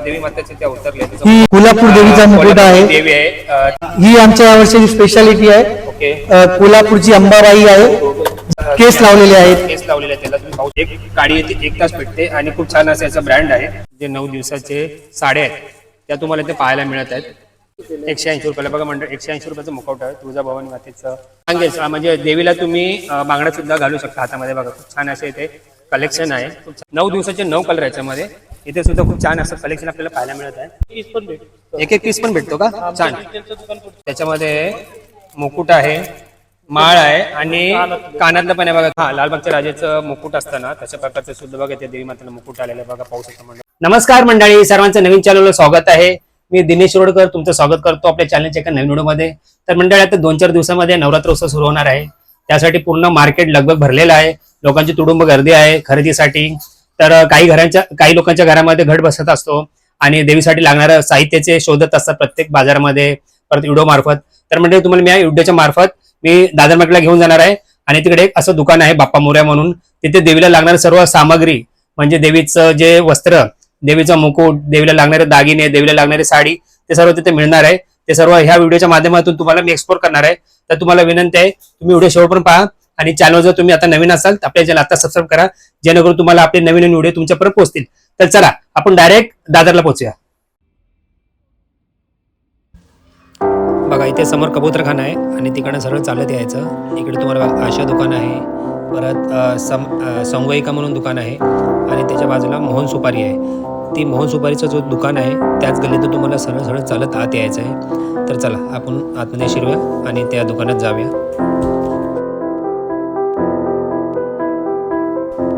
देवी मातेचे त्या उतरले. ही कोल्हापूर देवीचा मुकुट आहे. देवी आहे. ही आमच्या यावर्षीची स्पेशालिटी आहे. ओके. कोल्हापूरची अंबाबाई आहे. केस लावलेले आहेत. केस लावलेले आहेत त्याला तुम्ही पाहू. एक काडी येते 1 तास भेटते आणि खूप छान असं याचा ब्रँड आहे. जे 9 दिवसाचे साडे आहेत त्या तुम्हाला इथे पाहायला मिळत आहेत. 180 रुपयाला बघा मंडळ. 180 रुपयाचं मुखवट आहे तुळजाभवानी मातेचं. सांगेल म्हणजे देवीला तुम्ही बांगड्या सुद्धा घालू शकता हातामध्ये. बघा खूप छान असे इथे कलेक्शन आहे. 9 दिवसाचे 9 कलर याच्यामध्ये. इथे सुद्धा खूप छान असं कलेक्शन आपल्याला पाहायला मिळत आहे. एक पीस पण भेटतो का? छान. त्याच्यामध्ये मुकुट आहे, माळ आहे आणि कानातलं पण आहे बघा. हा लालबागच्या राजाचं मुकुट असतं ना तशा प्रकारचं सुद्धा बघा ते देवी मातेला मुकुट आलेलं बघा पाहू शकता मंडळ. नमस्कार मंडळी, सर्वांचं नवीन चॅनलवर स्वागत आहे. मी दिनेश रोडकर तुमचं स्वागत करतो आपल्या चॅनलच्या एका नवीन व्हिडिओमध्ये. तर मंडळी आता 2-4 दिवसामध्ये नवरात्र उत्सव सुरू होणार आहे. त्यासाठी पूर्ण मार्केट लगभग भरलेलं आहे. लोकांची तुडुंब गर्दी आहे खरेदीसाठी. तर काही लोकांच्या घरामध्ये घट बसत असतो आणि देवीसाठी लागणाऱ्या साहित्याचे शोधत असतात प्रत्येक बाजारामध्ये परत व्हिडिओ मार्फत. तर मंडळी तुम्हाला मी या व्हिडिओच्या मार्फत मी दादर मार्केटला घेऊन जाणार आहे आणि तिकडे एक असं दुकान आहे बाप्पा मोरया म्हणून. तिथे देवीला लागणारी सर्व सामग्री म्हणजे देवीचं जे वस्त्र, देवीचा मुकुट, देवीला लागणारे दागिने, देवीला लागणारी साडी ते सर्व तिथे मिळणार आहे. ते सर्व ह्या व्हिडिओच्या माध्यमातून तुम्हाला मी एक्सप्लोर करणार आहे. तर तुम्हाला विनंती आहे तुम्ही व्हिडिओ शेवटपर्यंत पहा आणि चॅनल जर तुम्ही आता नवीन असाल तर आपल्या चॅनल आता सबस्क्राईब करा जेणेकरून तुम्हाला आपले नवीन व्हिडिओ तुमच्यापर्यंत पोहोचतील. तर चला आपण डायरेक्ट दादरला पोहोचूया. बघा इथे समोर कबूतरखाना आहे आणि तिकडनं सरळ चालत यायचं. इकडे तुम्हाला आशा दुकान आहे, परत संगोयिका म्हणून दुकान आहे आणि त्याच्या बाजूला मोहन सुपारी आहे. ती मोहन सुपारीचं जो दुकान आहे त्याच गल्लीतून तुम्हाला सरळ सरळ चालत आत यायचं आहे. तर चला आपण आतमध्ये शिरूया आणि त्या दुकानात जाऊया.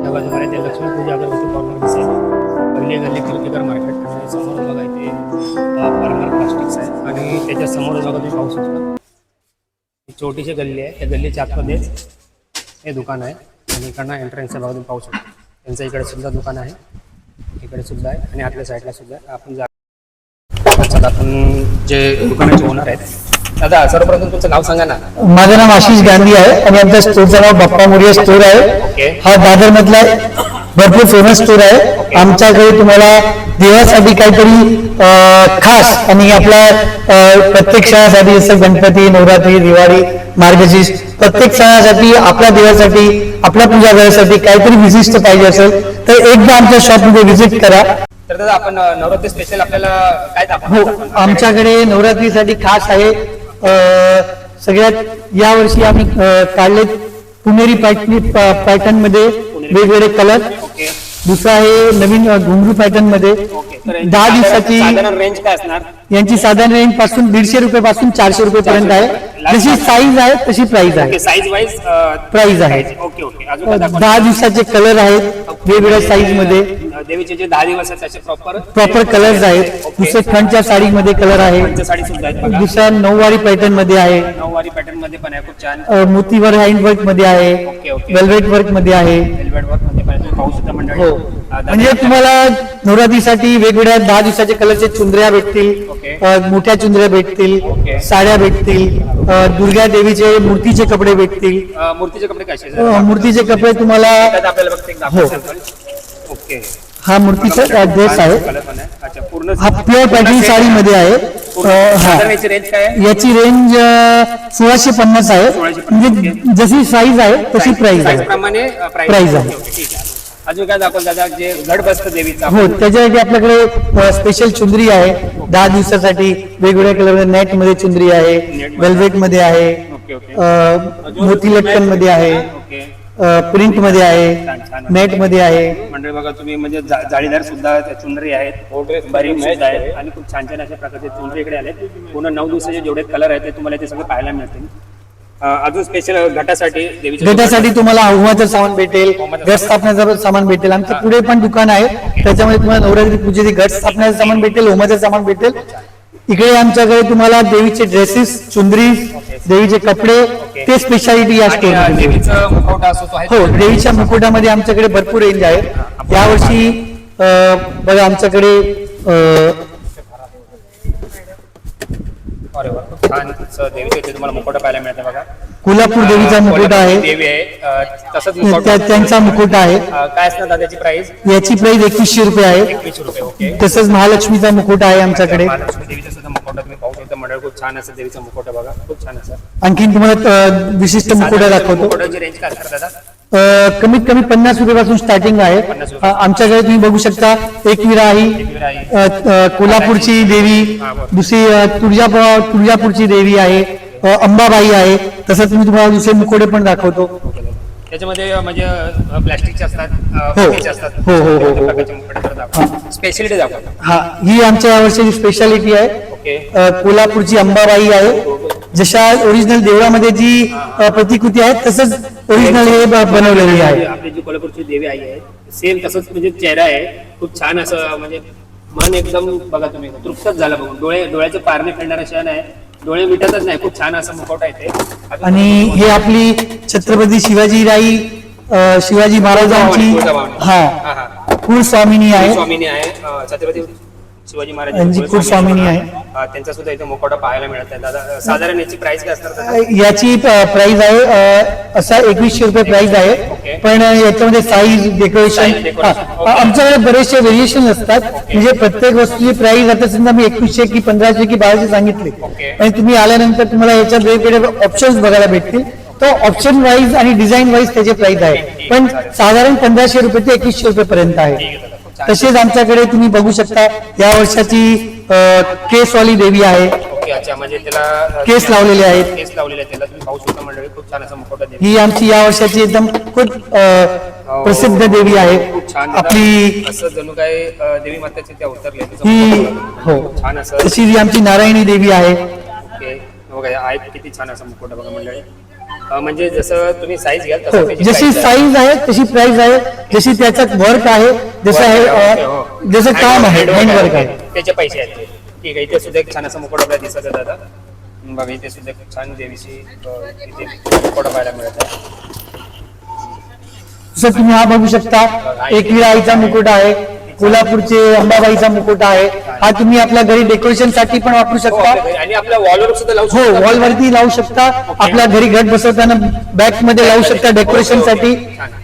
त्या बाजूला ते लक्ष्मी पूजा अगरबत्ती कॉर्नर दिसेल. पहिली गल्ली किर्तीकर मार्केट आणि समोर बघा इथे परमार प्लास्टिक्स आहे आणि त्याच्या समोर बघा तुम्ही पाहू शकता ही छोटीशी गल्ली आहे. त्या गल्लीच्या आतमध्येच हे दुकान आहे आणि इकडनं एंट्रन्स आहे बघा तुम्ही पाहू शकता. त्यांचं इकडे सुद्धा दुकान आहे, इकडे सुद्धा आहे आणि आतल्या साईडला सुद्धा आपण आपण जे दुकानाचे ओनर आहेत. दादा सर्वप्रथम तुमचं नाव सांगा ना. माझं नाव आशिष गांधी आहे आणि आमच्या स्टोरचं नाव बाप्पा मोरया स्टोर आहे. हा दादर मधला भरपूर फेमस स्टोर आहे. आमच्याकडे तुम्हाला देवासाठी काहीतरी खास आणि आपल्या प्रत्येक सणासाठी जसं गणपती, नवरात्री, दिवाळी, मार्गशीर्ष प्रत्येक सणासाठी आपल्या देवासाठी आपल्या पूजा घरासाठी काहीतरी विशिष्ट पाहिजे असेल तर एकदा आमच्या शॉपमध्ये व्हिजिट करा. तर दादा आपण नवरात्री स्पेशल आपल्याला काय हो, आमच्याकडे नवरात्रीसाठी खास आहे. सगळ्यात यावर्षी आम्ही काढले पुणेरी पॅटर्न मध्ये वेगवेगळे कलर. दुसरा आहे नवीन घुंगरू पॅटर्न मध्ये. 10 दिवसाची रेंज काय असणार? यांची साधारण रेंज पासून 150 रुपये पासून 400 रुपये पर्यंत आहे. जशी साईज आहे तशी प्राइस आहे. साईज वाईज प्राइस आहे. 10 दिवसाचे कलर आहेत वेगवेगळ्या साईज मध्ये. देवीचे जे 10 दिवस आहेत त्याचे प्रॉपर कलर्स आहेत. दुसरे खंडच्या साडीमध्ये कलर आहे. साडी सुद्धा आहेत. दुसरा नऊवारी पॅटर्न मध्ये आहे. नऊवारी पॅटर्न मध्ये पण आहे खूप छान. मोतीवर हँड वर्क मध्ये आहे. वेल्वेट वर्क मध्ये आहे. वेल्वेट वर्क मध्ये पण तुम्ही पाहू शकता मंडळी. हो, म्हणजे तुम्हाला नवरात्रीसाठी वेगवेगळ्या 10 दिवसाचे कलरचे चुंदऱ्या भेटतील, मोठ्या चुंदऱ्या भेटतील, साड्या भेटतील, दुर्गा देवीचे मूर्तीचे कपडे भेटतील. मूर्तीचे कपडे कसे? मूर्तीचे कपडे तुम्हाला आपल्याला बघते ओके. हा मूर्तीचा ड्रेस आहे. हा प्युअर पॅटर्न साडी मध्ये आहे. याची रेंज 1650 आहे. म्हणजे जशी साईज आहे तशी प्राइस आहे. प्राइस आहे. अजून काय दाखवलं दादा जे घट बसतं देवीचा? हो, त्याच्यासाठी आपल्याकडे स्पेशल चुंदरी आहे 10 दिवसासाठी. वेगवेगळ्या कलर नेट मध्ये चुंदरी आहे, वेल्वेट मध्ये आहे, मोती लटकन मध्ये आहे, प्रिंट मध्ये आहे, नेट मध्ये आहे. मंडळी बघा तुम्ही म्हणजे जाळीदार सुद्धा चुंदरी आहेत, बरीच सुद्धा आहेत आणि खूप छान छान अशा प्रकारचे चुंदरी इकडे आले. पूर्ण 9 दिवसाचे जेवढे कलर आहेत ते तुम्हाला इथे सगळे पाहायला मिळतील. अजून स्पेशल घटासाठी तुम्हाला होमाचं सामान भेटेल, घट स्थापनेचं सामान भेटेल. आमचं पुढे पण दुकान आहे त्याच्यामध्ये तुम्हाला नवरात्री पूजेचे घट स्थापनेचं सामान भेटेल, होमाचं सामान भेटेल. इकडे आमच्याकडे तुम्हाला देवीचे ड्रेसेस, चुंदरी, देवीचे कपडे ते स्पेशालिटी या स्टोर. हो, देवीच्या मुकुटामध्ये आमच्याकडे भरपूर रेंज आहे. यावर्षी बघा आमच्याकडे छान देवीचे तुम्हाला मुकुट पाहायला मिळते बघा. कोल्हापूर देवीचा मुकुट आहे. देवी आहे तसंच मुखवटा. त्यांचा मुकुट आहे. काय असणार दादाची प्राइस? याची प्राइस 2100 रुपये आहे. 21 रुपये. ओके. तसंच महालक्ष्मीचा मुकुट आहे आमच्याकडे. महालक्ष्मी देवीचा सुद्धा मुखवटा तुम्ही पाहू शकता मंडळ. खूप छान असं देवीचा मुखवटा बघा, खूप छान असं. आणखीन तुम्हाला विशिष्ट मुकुटा दाखवतो. मुखवटाची रेंज काय असणार दादा? कमीत कमी 50 रुपयापासून स्टार्टिंग आहे. 50 रुपये. आमच्याकडे तुम्ही बघू शकता एक विराही, कोल्हापूरची देवी, दुसरी तुळजापूरची देवी आहे, अंबाबाई आहे. तसंच मी तुम्हाला दुसरे मुखोटे पण दाखवतो. त्याच्यामध्ये म्हणजे प्लास्टिकचे असतात, हो. मातीचे असतात. हो, हो, हो, हो. प्रकारचे मुखवटे तर दाखवा. स्पेशालिटी दाखवा. हा, ही आमच्या यावर्षीची स्पेशालिटी आहे. ओके. कोल्हापूरची अंबाबाई आहे. जशा ओरिजिनल देवळामध्ये जी प्रतिकृती आहे तसंच ओरिजिनल हे बनवलेली आहे. आपली जी कोल्हापूरची देवी आई आहे सेम तसंच म्हणजे चेहरा आहे. खूप छान असं म्हणजे मन एकदम बघा तुम्ही तृप्तच झाला बघून. डोळ्याचे पारणे फेडणारा क्षण आहे. डोळे मिटतच नाही. खूप छान असं मुखवटा आहे ते. आणि हे आपली छत्रपती शिवाजी महाराजांची कुलस्वामिनी आहे. स्वामिनी आहे. छत्रपती शिवाजी यांची महाराज कुलस्वामिनी आहे. त्यांचा सुद्धा इथे मुखवटा पाहायला मिळत आहे. दादा साधारण याची प्राइस काय असणार दादा? याची प्राइस आहे असा 2100 रुपये प्राइस आहे. ओके. पण याच्यामध्ये साईज डेकोरेशन ओके. आमच्याकडे बरेचसे व्हेरिएशन असतात. म्हणजे प्रत्येक वस्तूची प्राइस आता समजा मी 2100 की 1500 की 1200 सांगितले ओके. आणि तुम्ही आल्यानंतर तुम्हाला याच्यात वेगवेगळे ऑप्शन्स बघायला भेटतील. तो ऑप्शन वाईज आणि डिझाईन वाईज त्याचे प्राइस आहे. पण साधारण 1500 रुपये ते 2100 रुपये पर्यंत आहे. ठीक आहे दादा, खूप छान. तसेच आमच्याकडे तुम्ही बघू शकता या वर्षाची केसवाली देवी आहे. ओके. अच्छा म्हणजे त्याला केस लावलेले आहेत. केस लावलेले आहेत त्याला तुम्ही पाहू शकता मंडळी. खूप छान असा मुखवटा देवी. ही आमची या वर्षाची एकदम खूप प्रसिद्ध देवी आहे. खूप छान आपली असं जणू काय देवी माताचे त्या उतरले. ही हो छान असं. तशी ही आमची नारायणी देवी आहे. ओके. बघा आहे किती छान असं मुखवटा बघा मंडळी. म्हणजे जसं तुम्ही साईज घ्याल हो, तसं त्याची जशी price आहे. साईज आहे तशी प्राइस आहे. जशी त्याच्यात वर्क आहे जसं ओके, आहे हो. जसं काम आहे Handwork हँडवर्क आहे. त्याचे पैसे आहेत ते. ठीक आहे. इथे सुद्धा एक छान असं मुखवटा आपल्याला दिसत आहे दादा. बघा इथे सुद्धा एक छान देवीची इथे मुखवटा पाहायला मिळत आहे. जसं तुम्ही हा बघू शकता एकविरा आईचा मुकुट आहे. कोल्हापूरचे अंबाबाईचा मुकुट आहे. हा तुम्ही आपल्या घरी डेकोरेशन साठी पण वापरू हो, शकता. आपल्या घरी. आणि आपल्या वॉलवर सुद्धा लावू हो, शकता. वॉल वरती लावू शकता. आपल्या घरी घट बसवताना बॅक मध्ये लावू शकता डेकोरेशन साठी.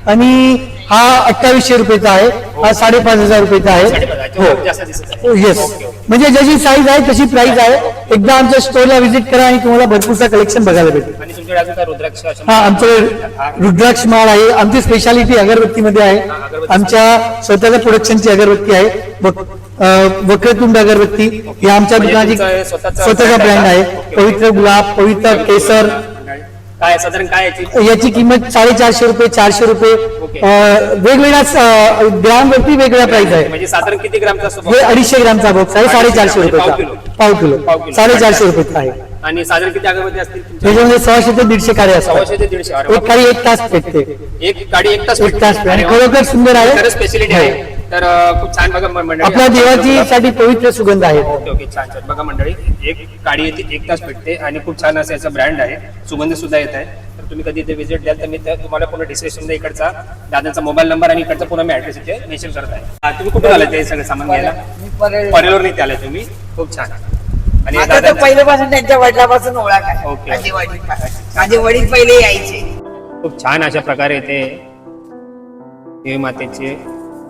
आणि हा 2800 रुपयाचा आहे. हा 5500 रुपयाचा आहे. 5,500 जास्त दिसत आहे. हो येस. Okay, okay. म्हणजे जशी साईज आहे तशी प्राइस आहे. एकदा आमच्या स्टोरला व्हिजिट करा आणि तुम्हाला भरपूरसा कलेक्शन बघायला भेटेल. आणि तुमच्याकडे अजून काय रुद्राक्ष अशा- हा आमचं रुद्राक्ष माळ आहे. आमची स्पेशालिटी अगरबत्तीमध्ये आहे. आमच्या स्वतःच्या प्रोडक्शनची अगरबत्ती आहे. वक्रतुंड अगरबत्ती ही आमच्या म्हणजे दुकानाची तुमचं स्वतःचा स्वतःचा brand ब्रँड आहे आहे. का? ओके, पवित्र गुलाब, पवित्र केसर. काय साधारण काय याची? याची किंमत 450 रुपये, 400 रुपये. ओके. वेगवेगळ्या ग्रामवरती वेगळ्या प्राइस आहे. म्हणजे साधारण किती ग्रामचा असतो हे 250 ग्रामचा बॉक्स आहे. 450 म्हणजे रुपयाचा. पाव किलो 450 रुपयाचा आहे. आणि साधारण किती अगरबत्ती असतील तुमच्या? त्याच्यामध्ये 100 ते 150 काळे असतात. 100 ते 150. अरे एक काळी 1 तास पेटते. एक गाडी 1 तास 1 तास पेटते. आणि खरोखर सुंदर आहे. स्पेशालिटी आहे. तर खूप छान बघा मंडळी. आपल्या देवाची साठी पवित्र सुगंध आहे. Okay okay. छान छान बघा मंडळी. एक गाडी येते 1 तास पेटते आणि खूप छान असं याचा ब्रँड आहे. सुगंध सुद्धा येत आहे. तर तुम्ही कधी इथे व्हिजिट द्याल तर मी तुम्हाला पूर्ण डिस्क्रिप्शन मध्ये इकडचा दादांचा मोबाईल नंबर आणि इकडचा पूर्ण मी ऍड्रेस इथे मेन्शन करत आहे. तुम्ही कुठून आले ते सगळं सामान घ्यायला? परेलवर इथे आले तुम्ही. खूप छान. आणि आता तर दादा पहिल्यापासून त्यांच्या वडिलापासून ओळख आहे. ओके. माझे वडील पहिले यायचे. खूप छान अशा प्रकारे इथे देवी मातेचे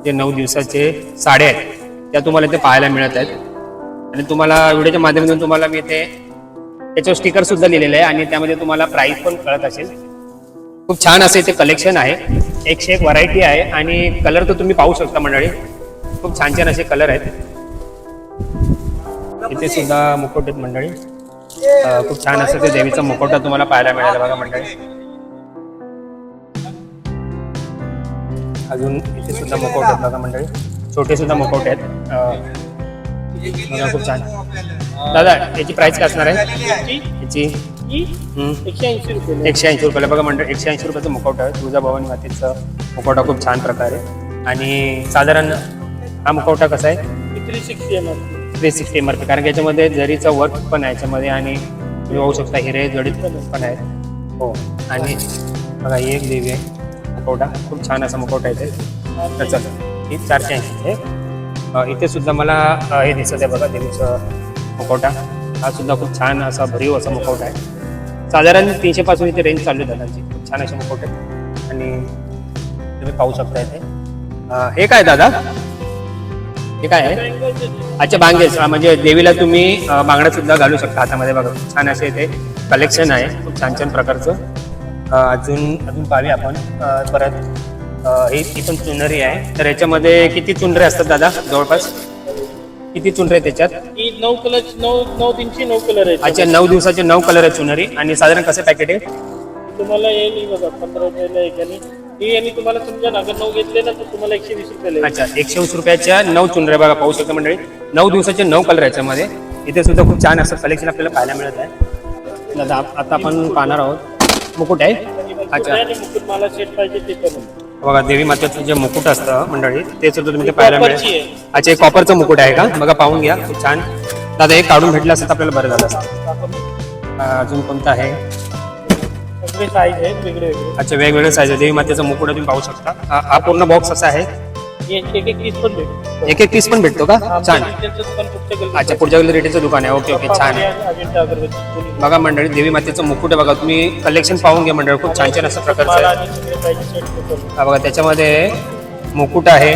जे 9 दिवसाचे साड्या आहेत त्या तुम्हाला इथे पाहायला मिळत आहेत. आणि तुम्हाला व्हिडिओच्या माध्यमातून तुम्हाला मी इथे त्याच्यावर स्टिकर सुद्धा लिहिलेलं आहे आणि त्यामध्ये तुम्हाला प्राइस पण कळत असेल. खूप छान असं इथे कलेक्शन आहे. 101 व्हरायटी आहे आणि कलर तर तुम्ही पाहू शकता मंडळी. खूप छान छान असे कलर आहेत. इथे सुद्धा मुकुट आहेत मंडळी. खूप छान असं ते देवीचा मुखवटा तुम्हाला पाहायला मिळाला बघा मंडळी. अजून इथे सुद्धा मुखवटे आहेत बघा मंडळी. छोटे सुद्धा मुखवटे आहेत. बघा खूप छान. दादा याची प्राइस काय असणार आहे? याची 180 रुपयाला बघा मंडळी. 180 रुपयाचं मुखवटा आहे. तुळजाभवानी मातेचं मुखवटा खूप छान प्रकारे. आणि साधारण हा मुखवटा कसा आहे? 360 MRP. कारण की याच्यामध्ये जरीचा वर्क पण आहे याच्यामध्ये आणि तुम्ही पाहू शकता हिरे जडीत पण आहेत. हो. आणि बघा ही एक देवी आहे मुखवटा. खूप छान असा मुखवटा आहे ते. त्याचा ही 480 आहे. इथे सुद्धा मला हे दिसत आहे बघा देवीचं मुखवटा. हा सुद्धा खूप छान असा भरीव असा मुखवटा आहे. साधारण 300 पासून इथे रेंज चालू आहे दादांची. खूप छान असे मुकुट आहेत आणि तुम्ही पाहू शकता इथे. हे काय दादा, हे काय आहे? अच्छा, बांगेस, म्हणजे देवीला तुम्ही बांगड्या सुद्धा घालू शकता हातामध्ये. बघा छान असे इथे कलेक्शन आहे, खूप छान छान प्रकारचं. अजून पाहूया आपण. परत ही पण चुनरी आहे. तर याच्यामध्ये किती चुनरे असतात दादा जवळपास? किती चुनरे आहेत त्याच्यात? 9 कलर 9 दिनची 9 कलर आहे. अच्छा, 9 दिवसाचे 9 कलर आहे चुनरी. आणि साधारण कसं पॅकेट आहे? तुम्हाला येईल बघा 15 रुपयाला एक. आणि ही आणि तुम्हाला समजा अगर 9 घेतले ना तर तुम्हाला 120 रुपयाला. अच्छा, 120 रुपयाच्या 9 चुनऱ्या बघा, पाहू शकता मंडळी. 9 दिवसाचे 9 कलर याच्यामध्ये. इथे सुद्धा खूप छान असं कलेक्शन आपल्याला पाहायला मिळत आहे. दादा आता आपण पाहणार आहोत मुकुट आहे. अच्छा, आणि मुकुट मला सेट पाहिजे ते पण बघा देवी मातेचं जे मुकुट असतं मंडळी ते सुद्धा तुम्ही ते पाहायला कॉपरची मिळेल. आहे. अच्छा, एक कॉपरचं मुकुट आहे का? बघा पाहून घ्या, खूप छान. दादा एक काढून भेटलं असतं तर आपल्याला बरं झालं असतं. अजून कोणतं आहे? सगळे साईज आहेत वेगळे वेगळे. अच्छा, वेगवेगळे साईज आहे. देवी मातेचा मुकुट तुम्ही पाहू शकता. हा पूर्ण बॉक्स असा आहे. एक एक पीस पण भेटतो. एक पीस पण भेटतो का? छान. त्यांचं दुकान पुढच्या गल्लीत. अच्छा, पुढच्या गल्ली रिटेलचं दुकान आहे. ओके ओके, छान. अजिंठा अगरबत्ती दोन्ही. बघा मंडळी देवी मातेचं मुकुट आहे. बघा तुम्ही कलेक्शन पाहून घ्या मंडळी, खूप छान छान असं प्रकारचं मला आहे. आणि सगळे पाहिजे सेट पण. हा बघा त्याच्यामध्ये मुकुट आहे,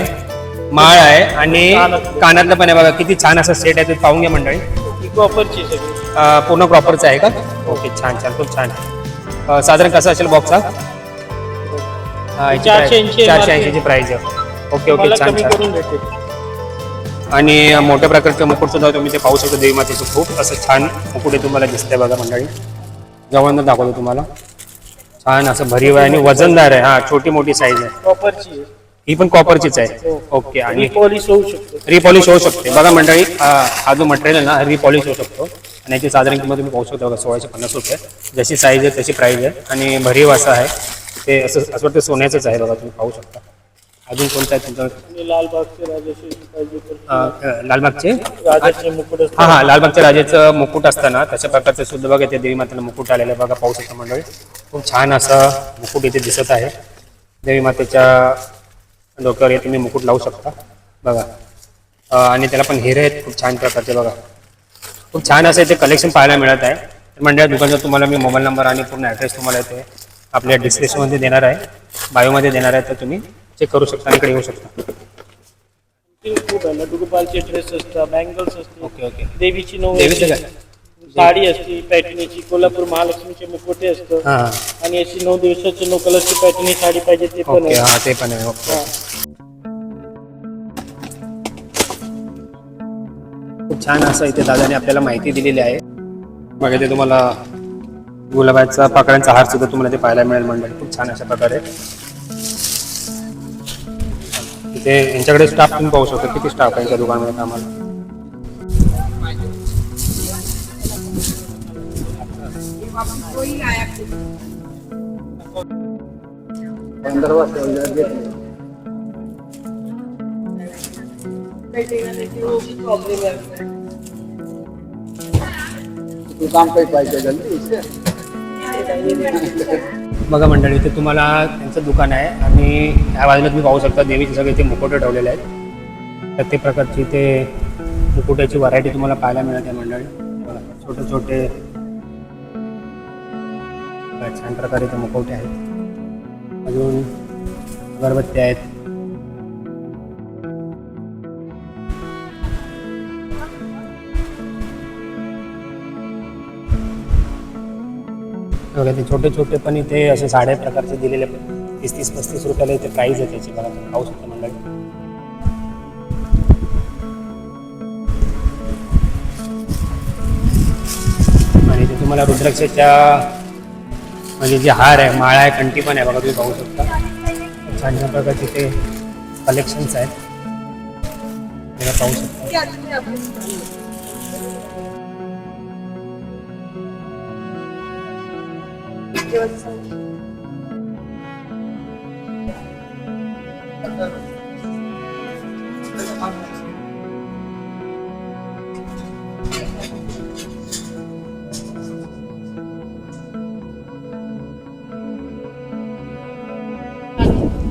माळ आहे आणि कानातलं पण आहे. बघा किती छान असं सेट आहे, ते पाहून घ्या मंडळी. ही कॉपरची सगळी. पूर्ण प्रॉपरचं आहे का? ओके, छान छान, खूप छान. साधारण कसं असेल बॉक्स हा? 480 480 ची प्राइस आहे. ओके ओके, मला छान कमी छान. करून भेटेल. आणि मोठ्या प्रकारचे मुकुट सुद्धा तुम्ही ते पाहू शकता. देवी मातेचं खूप असं छान मुकुट आहे, तुम्हाला दिसतंय बघा मंडळी. जवळनं दाखवतो तुम्हाला. छान असं भरीव आहे आणि वजनदार आहे. हा, छोटी मोठी साईज आहे. कॉपरची आहे. ही पण कॉपरचीच आहे. ओके. आणि पॉलिश होऊ शकतो. रिपॉलिश होऊ शकते. बघा मंडळी, हा जो मटेरियल आहे ना रिपॉलिश होऊ शकतो. आणि याची साधारण किंमत तुम्ही पाहू शकता बघा 1650 रुपये. जशी साईज आहे तशी प्राईज आहे आणि भरीव असं आहे ते. असं वाटतं सोन्याचंच आहे बघा, तुम्ही पाहू शकता. अजून कोणतं आहे तुमचं? आणि लालबागचे राजाचे पाहिजे तर लालबागचे राजाचे मुकुट असतात. हा, लालबागच्या राजाचं मुकुट असताना तशा प्रकारचं सुद्धा बघा ते देवी मातेला मुकुट आलेलं आहे बघा, पाहू शकता मंडळी. खूप छान असं मुकुट इथे दिसत आहे. देवी मातेच्या डोक्यावर हे तुम्ही मुकुट लावू शकता बघा. आणि त्याला पण हिरे आहेत खूप छान प्रकारचे बघा. खूप छान असं इथे कलेक्शन पाहायला मिळत आहे. तर मंडळी दुकानाचा तुम्हाला मी मोबाईल नंबर आणि पूर्ण ॲड्रेस तुम्हाला इथे आपल्या डिस्क्रिप्शनमध्ये देणार आहे, बायोमध्ये देणार आहे. तर तुम्ही चेक करू शकता आणि इकडे येऊ शकता. खूप आहे. लड्डूगोपालचे ड्रेस असतात, बँगल्स असते. Okay okay. देवीची नऊ देवीचं काय? साडी असते पॅटर्नीची. कोल्हापूर महालक्ष्मीचे मुखोटे असतं. हां आणि अशी 9 दिवसाची 9 कलरची पॅटर्नी साडी पाहिजे ते पण ओके. आहे. हां ते पण आहे. ओके. हा. खूप छान असं इथे दादाने आपल्याला माहिती दिलेली आहे. मग इथे तुम्हाला गुलाबाचा पाकळ्यांचा हार सुद्धा तुम्हाला ते पाहायला मिळेल मंडळी, खूप छान अशा प्रकारे. इथे यांच्याकडे स्टाफ तुम्ही पाहू शकता किती स्टाफ आहे यांच्या दुकानामध्ये कामाला. बघा मंडळी इथे तुम्हाला त्यांचं दुकान आहे आणि ह्या बाजूला तुम्ही पाहू शकता देवीचे सगळे इथे मुकुटे ठेवलेले आहेत. प्रत्येक प्रकारची इथे मुकुट्याची व्हरायटी तुम्हाला पाहायला मिळते मंडळी. बघा छोटे छोटे छान प्रकारे इथे मुकुटे आहेत. अजून अगरबत्ती आहेत. बघा ते छोटे छोटे पण इथे असे साड्या प्रकारचे दिलेले 30-35 रुपयाला इथे प्राइस आहे त्याची. बघा तुम्ही पाहू शकता मंडळी. आणि इथे तुम्हाला रुद्राक्षाच्या म्हणजे जे हार आहे, माळा आहे, कंठी पण आहे बघा तुम्ही पाहू शकता. छान छान प्रकारचे इथे कलेक्शन्स आहेत पाहू शकता.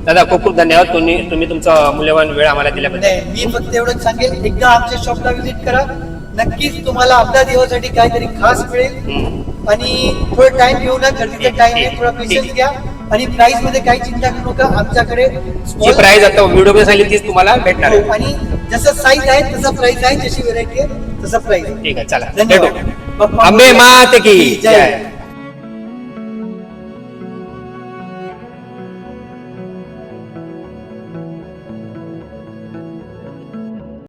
दादा खूप खूप धन्यवाद, तुम्ही तुमचा मूल्यवान वेळ आम्हाला दिल्याबद्दल. नाही, मी फक्त एवढंच सांगेल, एकदा आमच्या शॉपला व्हिजिट करा. नक्कीच तुम्हाला आपल्या देवासाठी काहीतरी खास मिळेल. आणि थोडं टाइम घेऊ ना, गर्दीचा टाइम आहे, थोडा पेशन्स घ्या आणि प्राइस मध्ये काही चिंता करू नका. आमच्याकडे जी small- प्राइस आता व्हिडिओ सांगितली तीच तुम्हाला भेटणार आहे. आणि जसं साईज आहे तसा प्राइस आहे, जशी व्हरायटी आहे तसा प्राइस आहे. ठीक आहे, चला धन्यवाद. भेटू. अंबे मात की जय. जय.